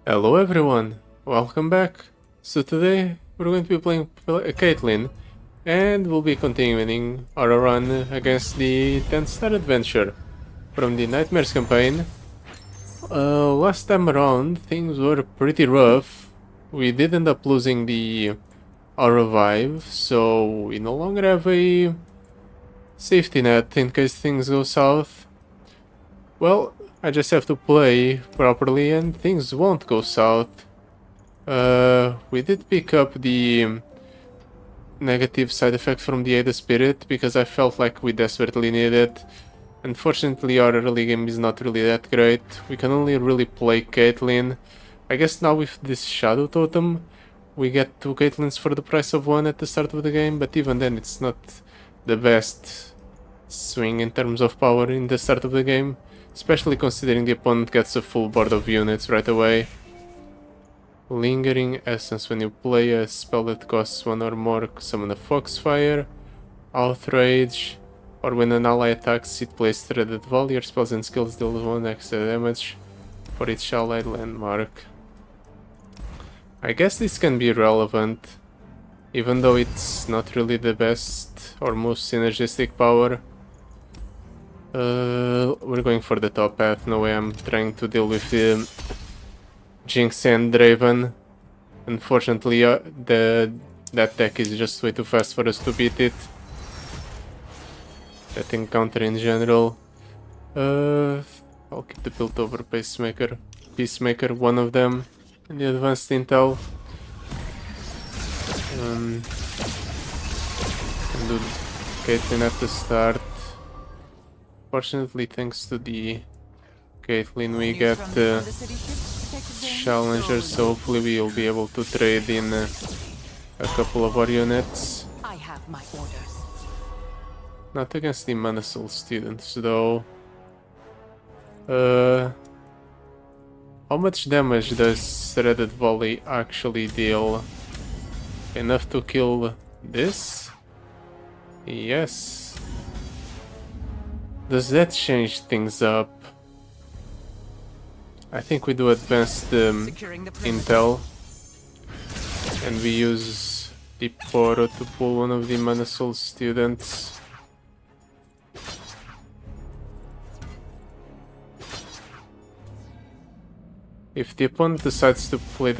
Hello everyone, welcome back. So today we're going to be playing Caitlyn, and we'll be continuing our run against the 10 Star Adventure from the Nightmares campaign. Last time around things were pretty rough. We did end up losing our revive, so we no longer have a safety net in case things go south. Well, I just have to play properly and things won't go south. We did pick up the negative side effect from the Ada Spirit because I felt like we desperately need it. Unfortunately, our early game is not really that great. We can only really play Caitlyn. I guess now with this Shadow Totem, we get 2 Caitlyns for the price of 1 at the start of the game, but even then it's not the best swing in terms of power in the start of the game, especially considering the opponent gets a full board of units right away. Lingering Essence. When you play a spell that costs 1 or more, summon a Foxfire. Outrage. Or when an ally attacks, it plays Threaded Volley. Your spells and skills deal 1 extra damage for each allied landmark. I guess this can be relevant, even though it's not really the best or most synergistic power. We're going for the top path. No way I'm trying to deal with the Jinx and Draven. Unfortunately, that deck is just way too fast for us to beat it. That encounter in general. I'll keep the Piltover Peacemaker, one of them in the advanced intel. Can do Caitlyn at the start. Fortunately, thanks to the Caitlyn, we get Challenger, so hopefully we will be able to trade in a couple of our units. I have my orders. Not against the Mana Soul students, though. How much damage does Threaded Volley actually deal? Enough to kill this? Yes. Does that change things up? I think we do advanced intel, and we use the Poro to pull one of the Mana Soul students. If the opponent decides to play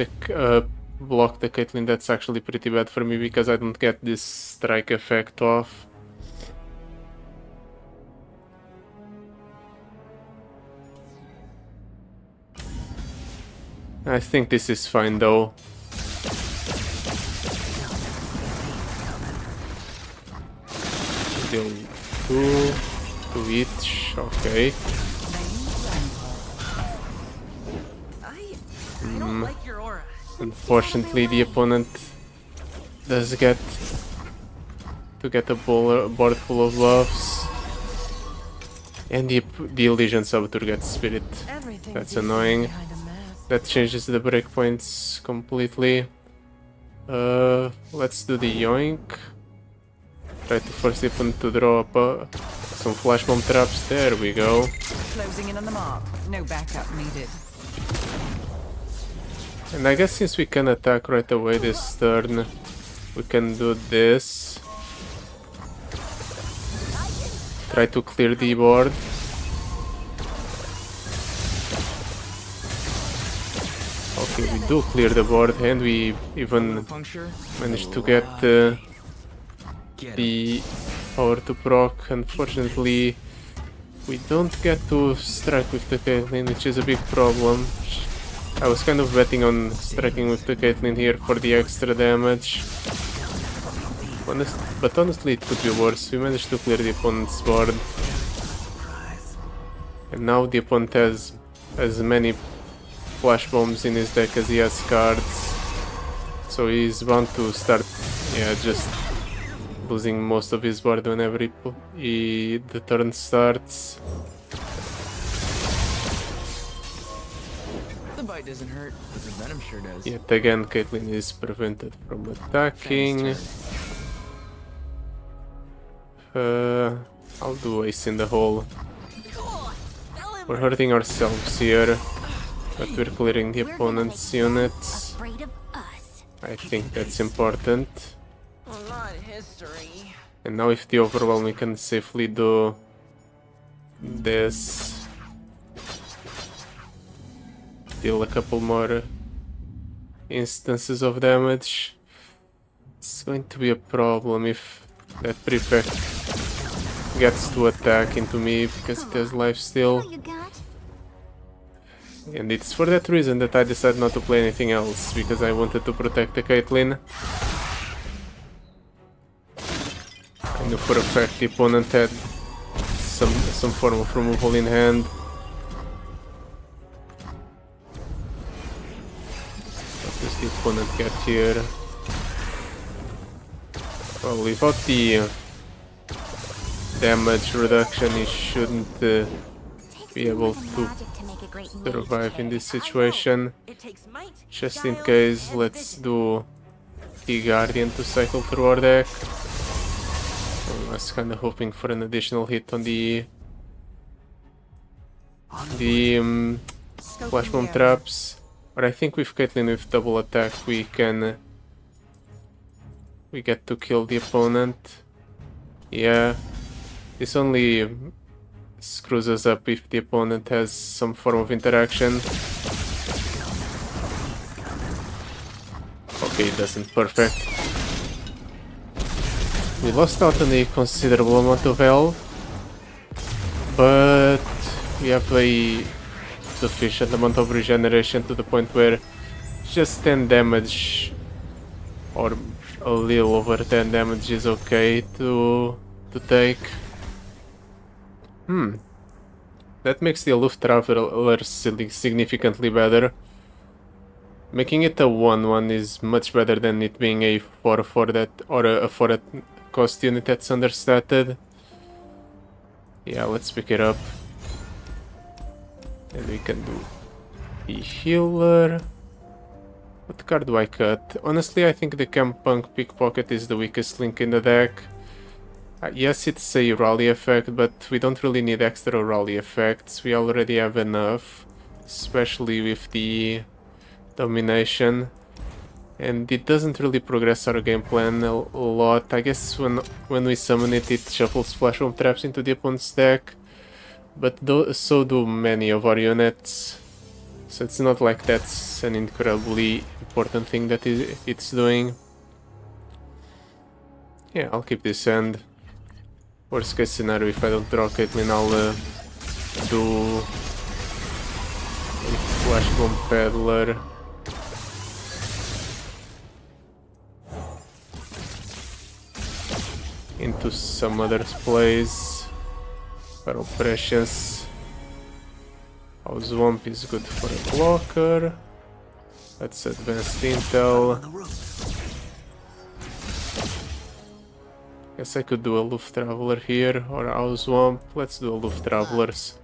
block the Caitlyn, that's actually pretty bad for me because I don't get this strike effect off. I think this is fine though. Deal 2 each, okay. Unfortunately, the opponent does get a board full of buffs, and the Elysian Saboteur gets Spirit. That's annoying. That changes the breakpoints completely. Let's do the Yoink. Try to force the opponent to draw up some Flash Bomb traps. There we go. Closing in on the mark. No backup needed. And I guess since we can attack right away this turn, we can do this. Try to clear the board. Okay, we do clear the board, and we even managed to get the power to proc. Unfortunately, we don't get to strike with the Caitlyn, which is a big problem. I was kind of betting on striking with the Caitlyn here for the extra damage. But honestly, it could be worse. We managed to clear the opponent's board. And now the opponent has as many Flash Bombs in his deck as he has cards. So he's bound to start, just losing most of his board whenever the turn starts. The bite doesn't hurt, but the venom sure does. Yet again, Caitlyn is prevented from attacking. I'll do Ace in the hole. We're hurting ourselves here. But we're clearing the opponent's units. Afraid of us. I think that's important. Well, not history. And now with the overwhelm we can safely do this. Deal a couple more instances of damage. It's going to be a problem if that prefect gets to attack into me because it has lifesteal. All you got? And it's for that reason that I decided not to play anything else, because I wanted to protect the Caitlyn. I knew for a fact the opponent had some form of removal in hand. What does the opponent get here? Well, without the damage reduction, he shouldn't be able to survive in this situation. It takes might. Just in case, let's do the Guardian to cycle through our deck. I was kind of hoping for an additional hit on the flash bomb traps, but I think with Caitlyn with double attack we get to kill the opponent. Yeah, this only screws us up if the opponent has some form of interaction. Okay, it doesn't. Perfect. We lost out on a considerable amount of health, but we have a sufficient amount of regeneration to the point where just 10 damage or a little over 10 damage is okay to take. That makes the Aloof Traveler significantly better. Making it a 1/1 is much better than it being a 4/4 that, or a 4 cost unit that's understated. Yeah, let's pick it up. And we can do the healer. What card do I cut? Honestly, I think the Campunk Pickpocket is the weakest link in the deck. Yes, it's a rally effect, but we don't really need extra rally effects. We already have enough, especially with the domination. And it doesn't really progress our game plan a lot. I guess when we summon it, it shuffles Flash Bomb traps into the opponent's deck. But so do many of our units. So it's not like that's an incredibly important thing that it's doing. Yeah, I'll keep this hand. Worst case scenario, if I don't draw Caitlyn, I'll do a Flash Bomb Peddler. Into some other plays. Feral Precious. Our Swamp is good for a blocker. Let's advance the intel. Guess I could do a Aloof Traveler here, or our Swamp. Let's do Aloof Travelers.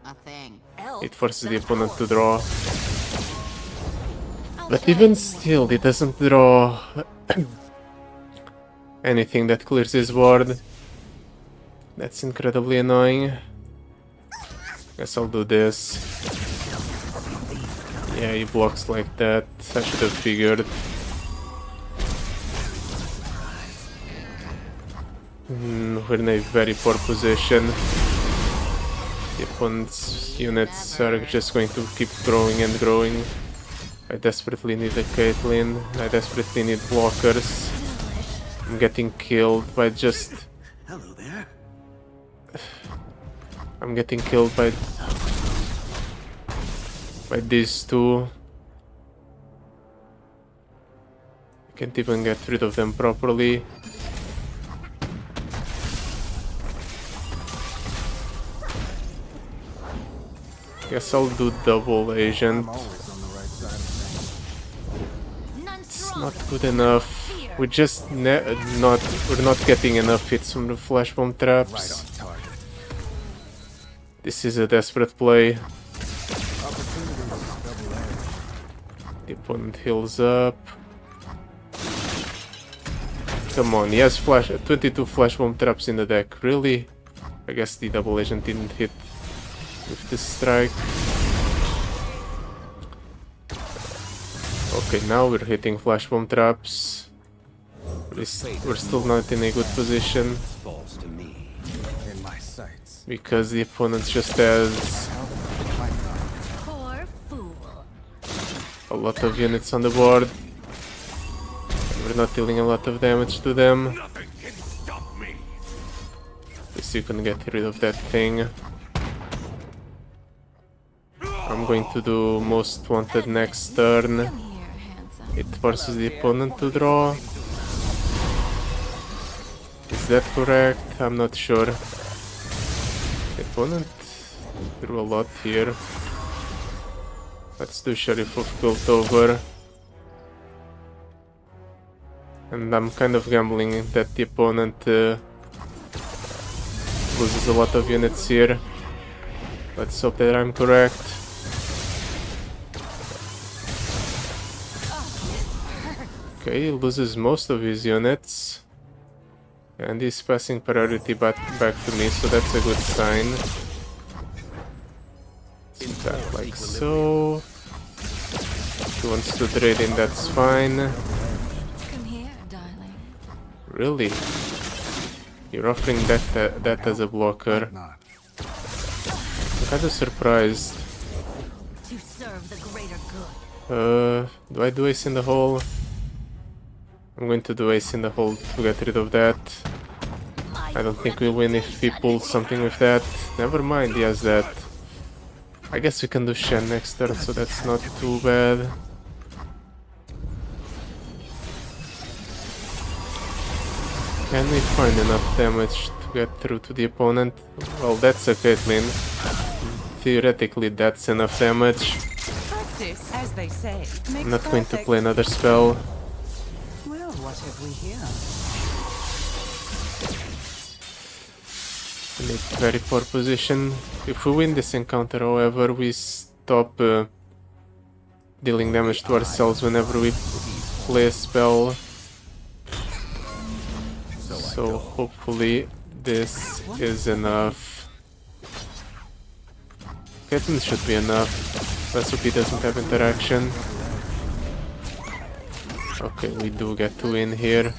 It forces the opponent to draw. But even still, it doesn't draw anything that clears his board. That's incredibly annoying. Guess I'll do this. Yeah, he blocks like that. I should have figured. We're in a very poor position. The opponent's units are just going to keep growing and growing. I desperately need a Caitlyn. I desperately need blockers. I'm getting killed by just... Hello there. I'm getting killed by these two. I can't even get rid of them properly. Guess I'll do double agent. It's not good enough. We're just we're not getting enough hits from the Flash Bomb traps. This is a desperate play. The opponent heals up. Come on, he has 22 Flash Bomb traps in the deck. Really? I guess the double agent didn't hit with this strike. Okay, now we're hitting flash bomb traps. We're still not in a good position Falls to me. In my sights. because the opponent just has Poor fool. a lot of units on the board. We're not dealing a lot of damage to them. Nothing can stop me. At least you can get rid of that thing. I'm going to do most wanted next turn. Come here, handsome. It forces the opponent to draw. Is that correct? I'm not sure. The opponent drew a lot here. Let's do Sheriff of Piltover. And I'm kind of gambling that the opponent loses a lot of units here. Let's hope that I'm correct. Okay, he loses most of his units. And he's passing priority back to me, so that's a good sign. Attack like so. If he wants to trade in, that's fine. Come here, darling. Really? You're offering that as a blocker. Not. I'm kind of surprised. To serve the greater good. Do I do ace in the hole? I'm going to do ace in the hole to get rid of that. I don't think we win if he pulls something with that. Never mind, he has that. I guess we can do Shen next turn, so that's not too bad. Can we find enough damage to get through to the opponent? Well, that's a Caitlyn. Theoretically, that's enough damage. Practice, as they say, makes I'm not going to perfect. play another spell. Well, what have we here? In a very poor position. If we win this encounter, however, we stop dealing damage to ourselves whenever we play a spell. So hopefully this is enough. Caitlyn should be enough. Let's hope he doesn't have interaction. Okay, we do get to win here.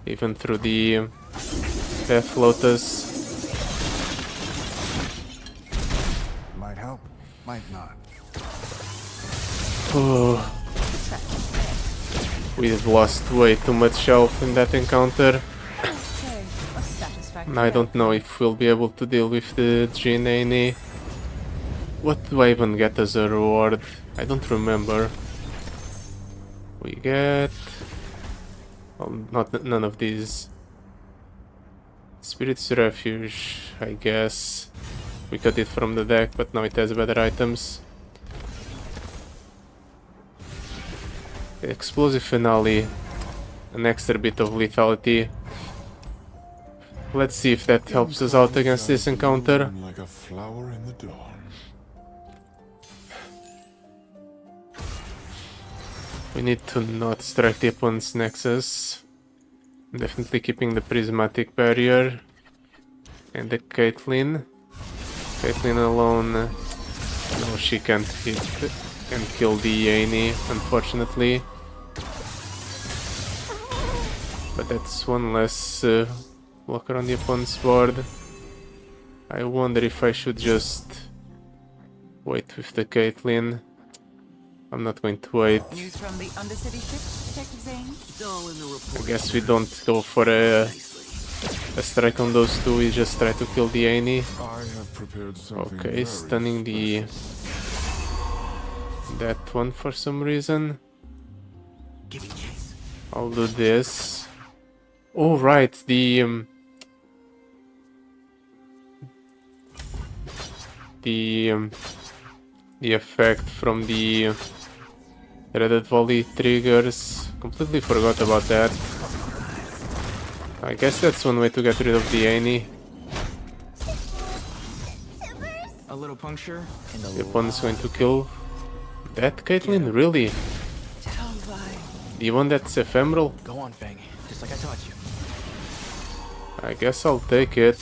Even through the Death Lotus. Might help, might not. Oh. We've lost way too much health in that encounter. Okay, a satisfactory I don't know if we'll be able to deal with the Jhin and Annie. What do I even get as a reward? I don't remember. We get... well, none of these. Spirit's Refuge, I guess. We got it from the deck, but now it has better items. Explosive Finale, an extra bit of lethality. Let's see if that helps us out against this encounter. Like a flower in the dawn. We need to not strike the opponent's nexus. Definitely keeping the prismatic barrier. And the Caitlyn. Caitlyn alone. No, she can't hit and kill the Annie, unfortunately. But that's one less blocker on the opponent's board. I wonder if I should just wait with the Caitlyn. I'm not going to wait. News from the Undercity ship, Detective Zane? It's all in the report. I guess we don't go for a strike on those two, we just try to kill the Annie. I have prepared something Okay, very stunning the... that one for some reason. Give me chase. I'll do this. Oh right, the effect from the Dreaded Volley triggers. Completely forgot about that. I guess that's one way to get rid of the Annie. A little puncture and a The opponent's going to kill that Caitlyn? Really? The one that's ephemeral? Go on, Fang. Just like I taught you. I guess I'll take it.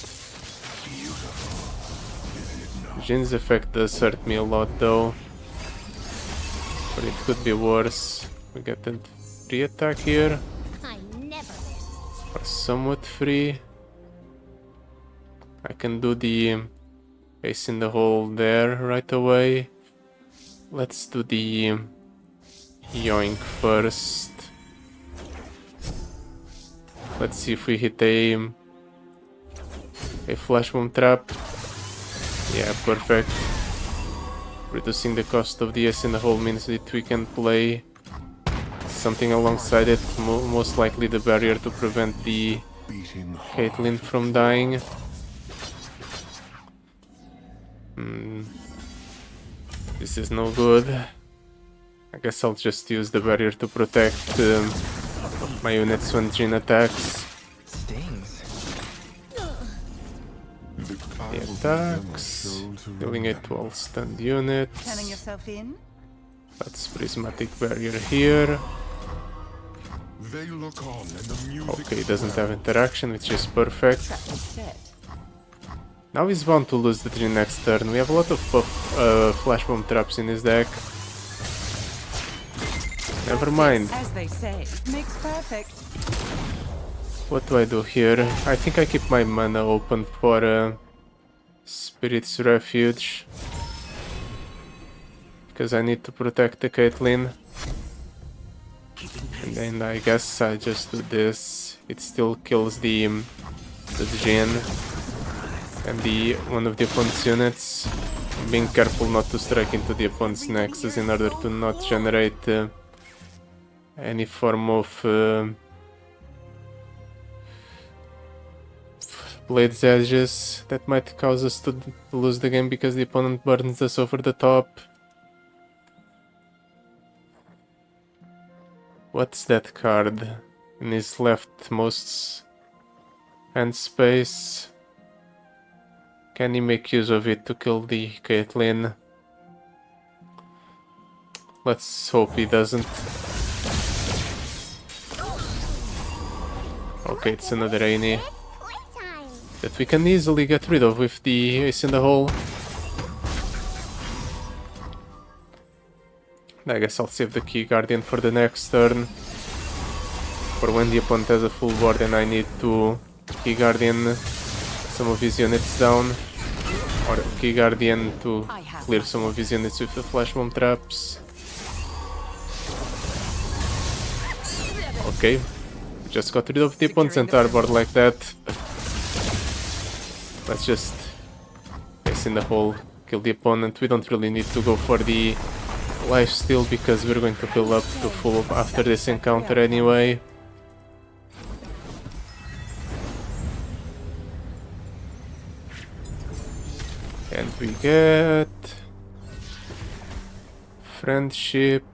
Jhin's effect does hurt me a lot though. But it could be worse. We get the free attack here. I never miss. Or somewhat free. I can do the ace in the hole there right away. Let's do the yoink first. Let's see if we hit a flash bomb trap. Yeah, perfect. Reducing the cost of the ace in the hole means that we can play something alongside it. Most likely the barrier to prevent the Beating Caitlyn from dying. This is no good. I guess I'll just use the barrier to protect my units when Jhin attacks. Stings. He attacks, dealing a 12 stunned units. Turning yourself in? That's prismatic barrier here. They look on and the music Okay, doesn't have interaction, which is perfect. Trap is set. Now he's bound to lose the Jhin next turn. We have a lot of flash bomb traps in his deck. Never mind. As they say, makes perfect. What do I do here? I think I keep my mana open for Spirit's Refuge. Because I need to protect the Caitlyn. And then I guess I just do this. It still kills the Jhin and one of the opponent's units. Being careful not to strike into the opponent's nexus in order to not generate any form of Blade's Edges that might cause us to lose the game because the opponent burns us over the top. What's that card in his leftmost hand space? Can he make use of it to kill the Caitlyn? Let's hope he doesn't. Okay, it's another Annie that we can easily get rid of with the ace in the hole. I guess I'll save the Key Guardian for the next turn. For when the opponent has a full board and I need to Key Guardian some of his units down. Or Key Guardian to clear some of his units with the flash bomb traps. Okay, just got rid of the opponent's entire board like that. Let's just ace in the hole, kill the opponent. We don't really need to go for the lifesteal because we're going to build up to full after this encounter anyway. And we get friendship,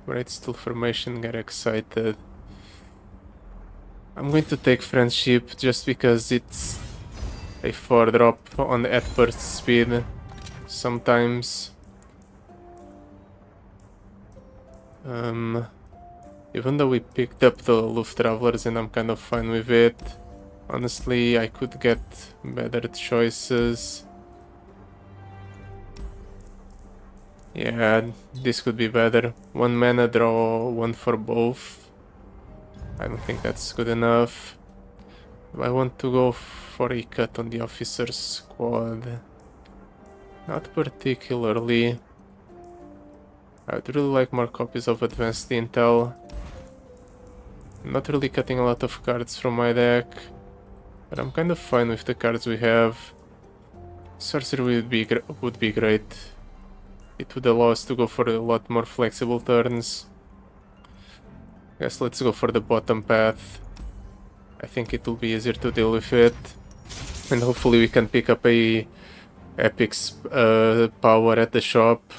right? Still formation, get excited. I'm going to take friendship just because it's a 4-drop on at burst speed sometimes. Even though we picked up the Luft Travelers and I'm kind of fine with it, honestly I could get better choices. Yeah, this could be better. 1 mana, draw 1 for both. I don't think that's good enough. I want to go for a cut on the officer's squad. Not particularly. I would really like more copies of Advanced Intel. I'm not really cutting a lot of cards from my deck, but I'm kind of fine with the cards we have. Sorcery would be great. It would allow us to go for a lot more flexible turns. Guess let's go for the bottom path. I think it will be easier to deal with it. And hopefully we can pick up a Epic's power at the shop.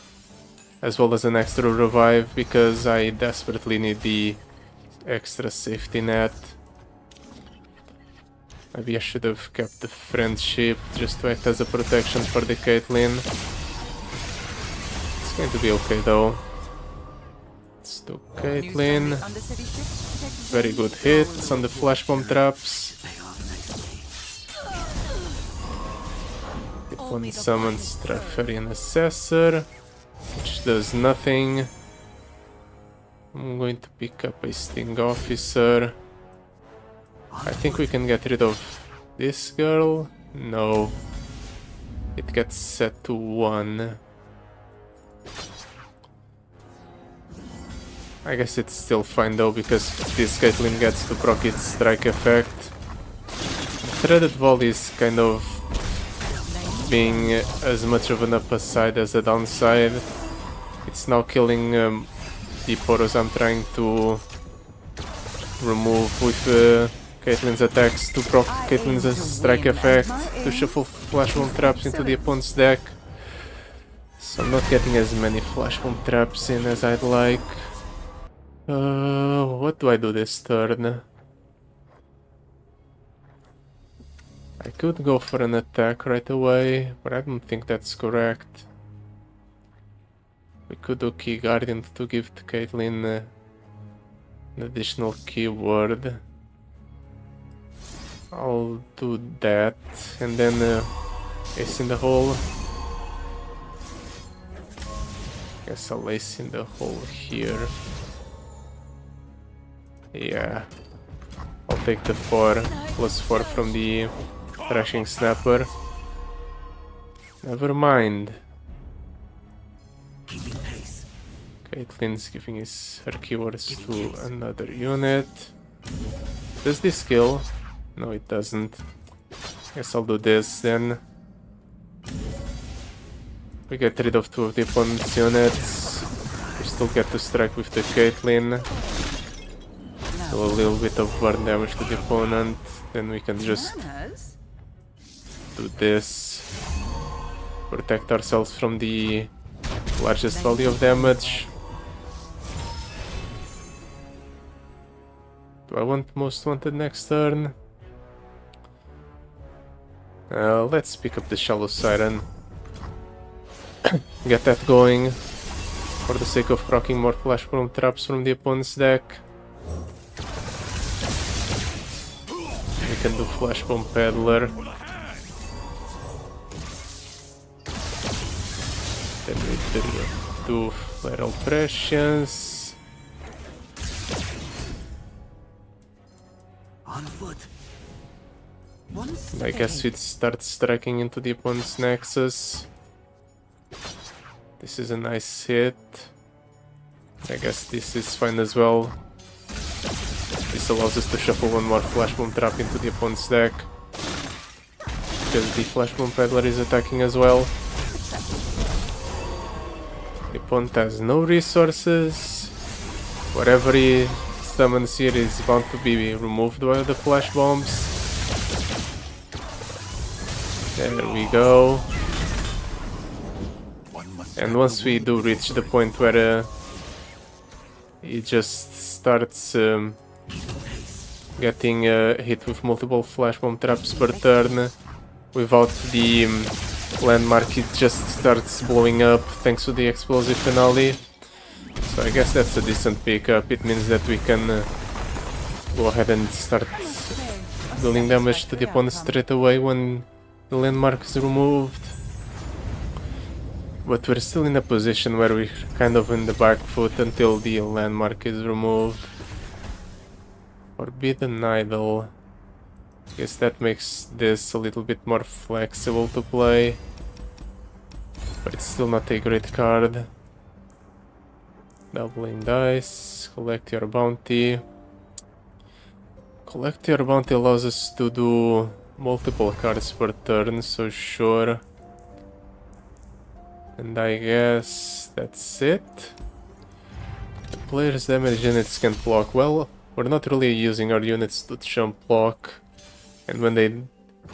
As well as an extra revive, because I desperately need the extra safety net. Maybe I should have kept the friendship just to act as a protection for the Caitlyn. It's going to be okay though. Let's do Caitlyn. Very good hits on the flash bomb traps. It one summons Traferian Assessor, which does nothing. I'm going to pick up a Sting Officer. I think we can get rid of this girl. No. It gets set to 1. I guess it's still fine though, because this Caitlyn gets to proc its strike effect. Threaded Volley is kind of being as much of an upside as a downside. It's now killing the poros I'm trying to remove with Caitlyn's attacks to proc Caitlyn's strike effect, to shuffle flash bomb traps into the opponent's deck. So I'm not getting as many flash bomb traps in as I'd like. What do I do this turn? I could go for an attack right away, but I don't think that's correct. We could do Key Guardian to give to Caitlyn an additional keyword. I'll do that, and then ace in the hole. Guess I'll ace in the hole here. Yeah, I'll take the 4+4 from the Thrashing Snapper. Never mind. Caitlyn's giving her keywords to another unit. Does this kill? No, it doesn't. Guess I'll do this then. We get rid of 2 of the opponent's units. We still get to strike with the Caitlyn. So a little bit of burn damage to the opponent. Then we can just Manners? do this. Protect ourselves from the largest value of damage. Do I want most wanted next turn? Let's pick up the Shallow Siren. Get that going. For the sake of proccing more flash bomb traps from the opponent's deck. We can do Flash Bomb Peddler. Then we do Flare Prescience. On foot. I guess we'd start striking into the opponent's Nexus. This is a nice hit. I guess this is fine as well. This allows us to shuffle 1 more Flash Bomb Trap into the opponent's deck. Because the Flash Bomb Peddler is attacking as well. The opponent has no resources. Whatever he summons here is bound to be removed by the Flash Bombs. There we go. And once we do reach the point where he just starts getting hit with multiple Flash Bomb Traps per turn, without the landmark, it just starts blowing up thanks to the Explosive Finale. So I guess that's a decent pickup. It means that we can go ahead and start dealing damage to the opponent straight away when the landmark is removed. But we're still in a position where we're kind of in the back foot until the landmark is removed. Forbidden Idol. Guess that makes this a little bit more flexible to play. But it's still not a great card. Doubling dice. Collect your bounty. Collect your bounty allows us to do multiple cards per turn, so sure. And I guess that's it. The player's damage units can block. Well, we're not really using our units to jump block. And when they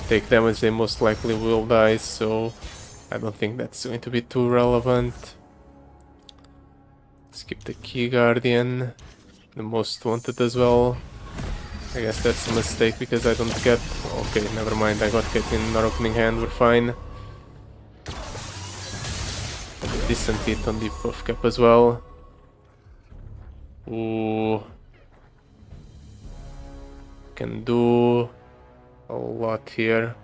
take damage, they most likely will die, so I don't think that's going to be too relevant. Skip the Key Guardian. The most wanted as well. I guess that's a mistake because I don't get... Okay, never mind, I got Caitlyn in our opening hand, we're fine. Decent hit on the buff cap as well. Ooh. Can do a lot here.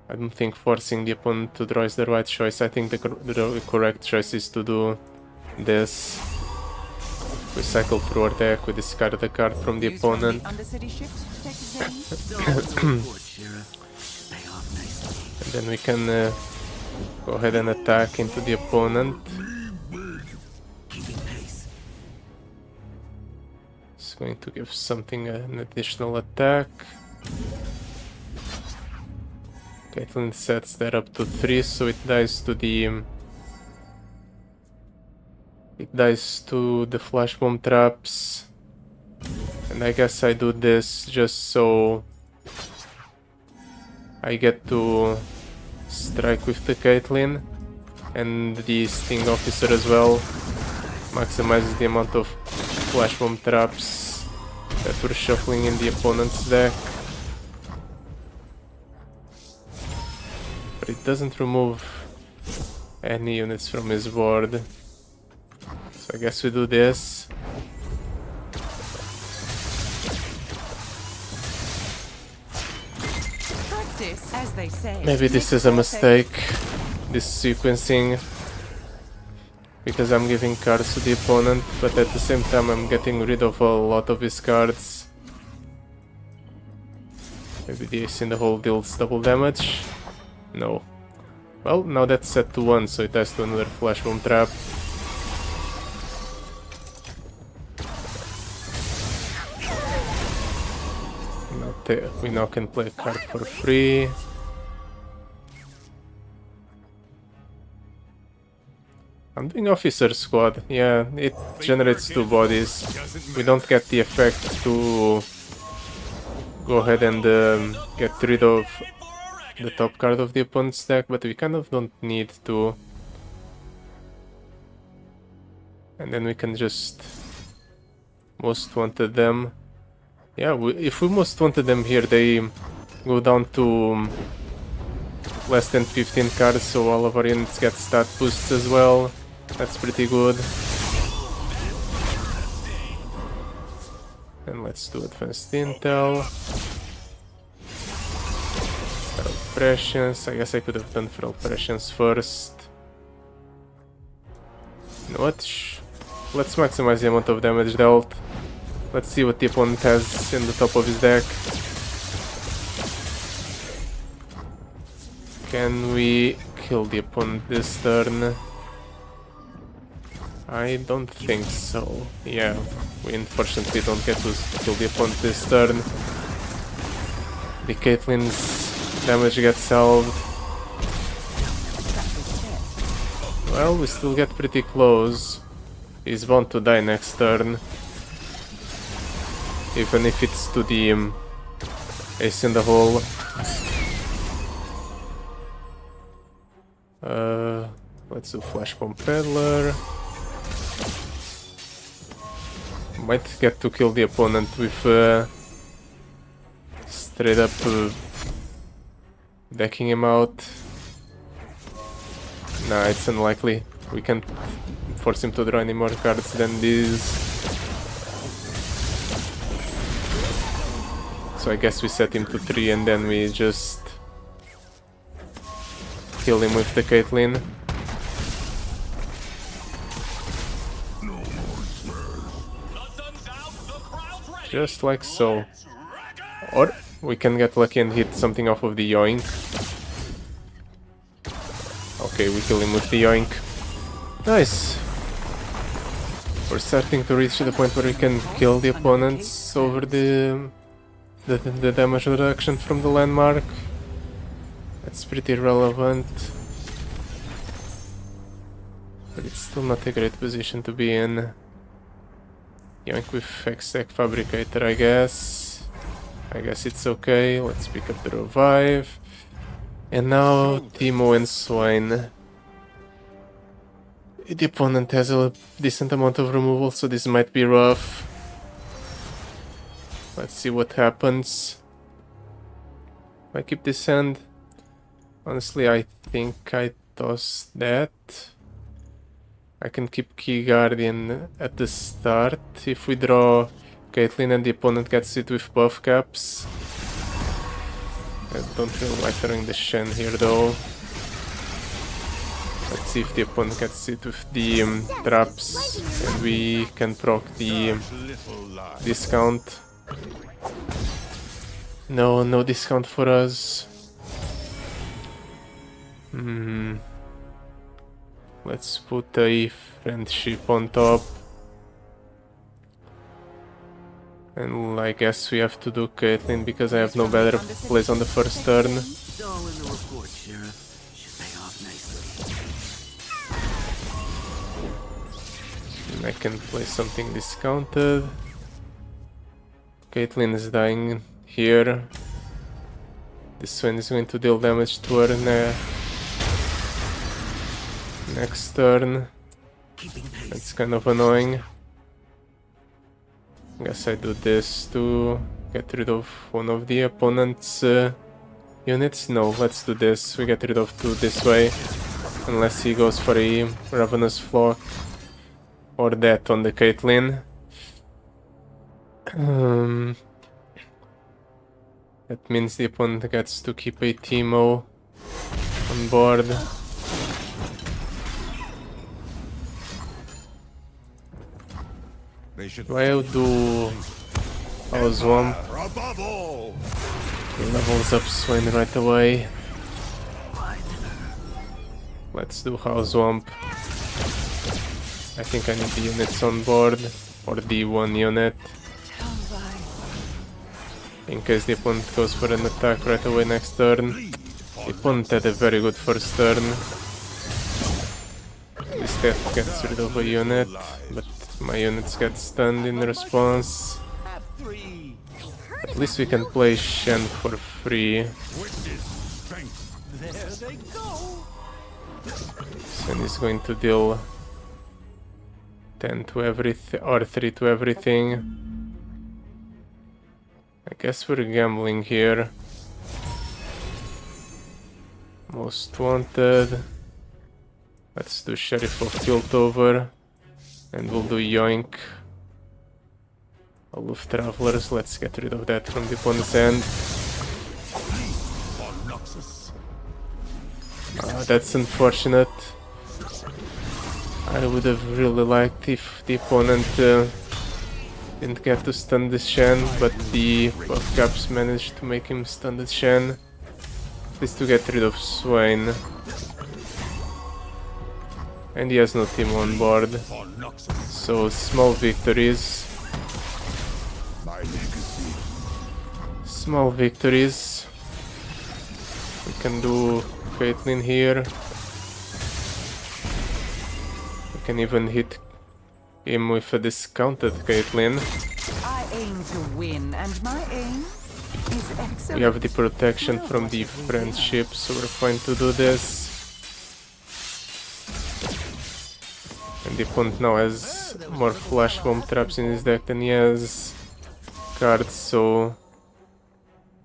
I don't think forcing the opponent to draw is the right choice. I think the correct choice is to do this. We cycle through our deck, we discard a card from the News from opponent, the Undercity shift detected zone. Still on the report, Sheriff. Pay off nicely. and then we can go ahead and attack into the opponent. Keeping pace. It's going to give something an additional attack. Caitlyn sets that up to 3, so it dies to the flash bomb traps. And I guess I do this just so I get to strike with the Caitlyn and the Sting Officer as well. Maximizes the amount of flash bomb traps that we're shuffling in the opponent's deck. But it doesn't remove any units from his board. So I guess we do this. Practice, as they say. Maybe this makes is a perfect. mistake, this sequencing, because I'm giving cards to the opponent, but at the same time I'm getting rid of a lot of his cards. Maybe the ace in the hole deals double damage? No. Well, now that's set to 1, so it has to another flash bomb trap. We now can play a card for free. I'm doing Officer Squad. Yeah, it generates 2 bodies. We don't get the effect to go ahead and get rid of the top card of the opponent's deck, but we kind of don't need to. And then we can just most wanted them. Yeah, if we most wanted them here, they go down to less than 15 cards, so all of our units get stat boosts as well. That's pretty good. And let's do advanced intel. Feral Prescience. I guess I could have done Feral Prescience first. You know what? Let's maximize the amount of damage dealt. Let's see what the opponent has in the top of his deck. Can we kill the opponent this turn? I don't think so. Yeah, we unfortunately don't get to kill the opponent this turn. The Caitlyn's damage gets solved. Well, we still get pretty close. He's bound to die next turn. Even if it's to the ace in the hole. Let's do Flash Bomb Peddler. Might get to kill the opponent with straight up decking him out. Nah, it's unlikely. We can't force him to draw any more cards than these. So I guess we set him to 3 and then we just kill him with the Caitlyn. Just like so. Or we can get lucky and hit something off of the Yoink. Okay, we kill him with the Yoink. Nice! We're starting to reach the point where we can kill the opponents over the damage reduction from the landmark. That's pretty relevant. But it's still not a great position to be in. Yoink with X-Tech Fabricator, I guess. I guess it's okay. Let's pick up the revive. And now Teemo and Swain. The opponent has a decent amount of removal, so this might be rough. Let's see what happens. If I keep this hand, honestly I think I toss that. I can keep Key Guardian at the start. If we draw Caitlyn and the opponent gets it with buff caps. I don't really like throwing the Shen here though. Let's see if the opponent gets it with the traps and we can proc the discount. No, no discount for us. Let's put a friendship on top. And I guess we have to do Caitlyn because I have no better place on the first turn. It's all in the report, Sheriff. Should pay off nicely. And I can play something discounted. Caitlyn is dying here. This one is going to deal damage to her next turn. Keeping pace. That's kind of annoying. Guess I do this to get rid of one of the opponent's units. No, let's do this. We get rid of two this way. Unless he goes for a Ravenous Flock or that on the Caitlyn. That means the opponent gets to keep a Teemo on board. They should I'll do House Swamp. above all. He levels up Swain right away. Let's do House Swamp. I think I need the units on board, or the one unit. In case the opponent goes for an attack right away next turn. The opponent had a very good first turn. This death gets rid of a unit, but my units get stunned in response. At least we can play Shen for free. Shen is going to deal 10 to everything, or 3 to everything. I guess we're gambling here. Most wanted. Let's do Sheriff of Piltover. And we'll do Yoink. All of Travelers. Let's get rid of that from the opponent's end. That's unfortunate. I would have really liked if the opponent didn't get to stun this Shen, but the buff caps managed to make him stun the Shen. At least to get rid of Swain. And he has no team on board. So small victories. Small victories. We can do Caitlyn here. We can even hit him with a discounted Caitlyn. I aim to win, and my aim is excellent. We have the protection from the friendship, so we're fine to do this. And the opponent now has more flash bomb traps in his deck than he has cards, so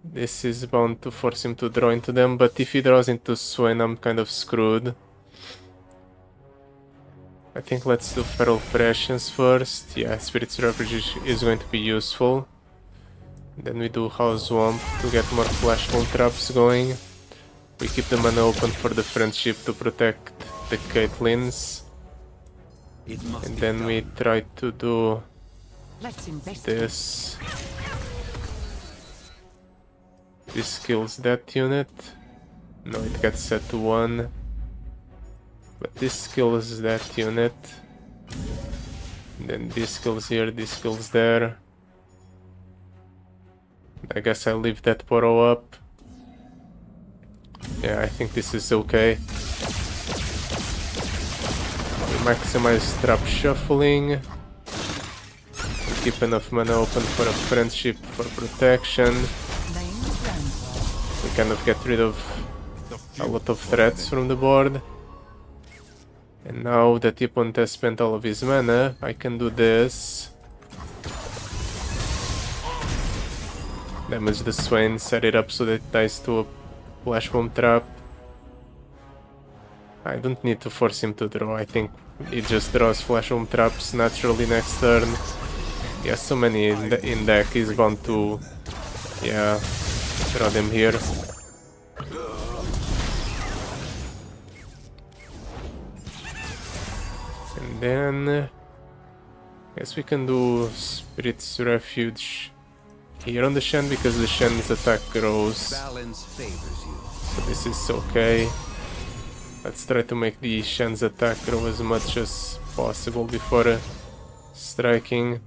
this is bound to force him to draw into them, but if he draws into Swain, I'm kind of screwed. I think let's do Feral Prescience first. Yeah, Spirit's Refuge is going to be useful. Then we do House Swamp to get more flash bomb traps going. We keep the mana open for the friendship to protect the Caitlyns. And then we try to do Let's investigate. this. This kills that unit. No, it gets set to 1. But this kills that unit. Then this kills here, this kills there. I guess I'll leave that Poro up. Yeah, I think this is okay. We maximize trap shuffling. We keep enough mana open for a friendship for protection. We kind of get rid of a lot of threats from the board. And now that the opponent has spent all of his mana, I can do this. Damage the Swain, set it up so that it dies to a flash bomb trap. I don't need to force him to draw, I think he just draws flash bomb traps naturally next turn. He has so many in deck, he's bound to, yeah, draw them here. Then, guess we can do Spirit's Refuge here on the Shen because the Shen's attack grows. Balance favors you. So this is okay. Let's try to make the Shen's attack grow as much as possible before striking.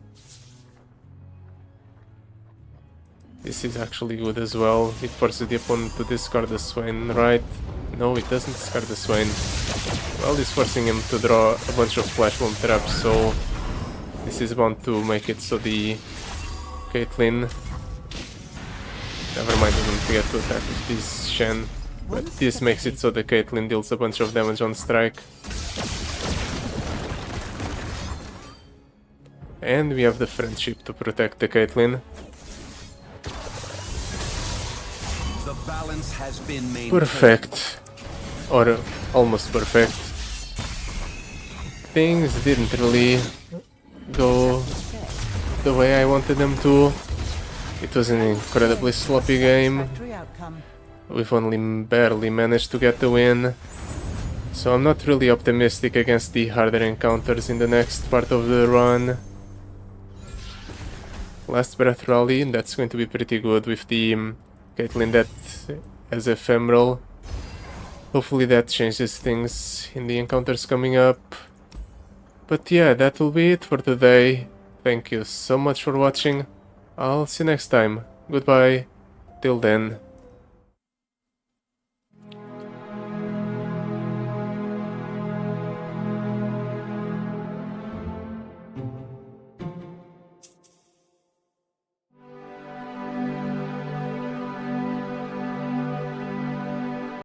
This is actually good as well. It forces the opponent to discard the Swain, right? No, it doesn't discard the Swain. Well, it's forcing him to draw a bunch of flash bomb traps, so this is bound to make it so the Caitlyn... Never mind, I didn't get to attack with this Shen. But this makes it so the Caitlyn deals a bunch of damage on strike. And we have the friendship to protect the Caitlyn. The balance has been maintained. Perfect. Or almost perfect. Things didn't really go the way I wanted them to. It was an incredibly sloppy game. Factory outcome. We've only barely managed to get the win. So I'm not really optimistic against the harder encounters in the next part of the run. Last Breath Rally, that's going to be pretty good with the Caitlyn that as ephemeral. Hopefully that changes things in the encounters coming up. But yeah, that will be it for today. Thank you so much for watching. I'll see you next time. Goodbye. Till then.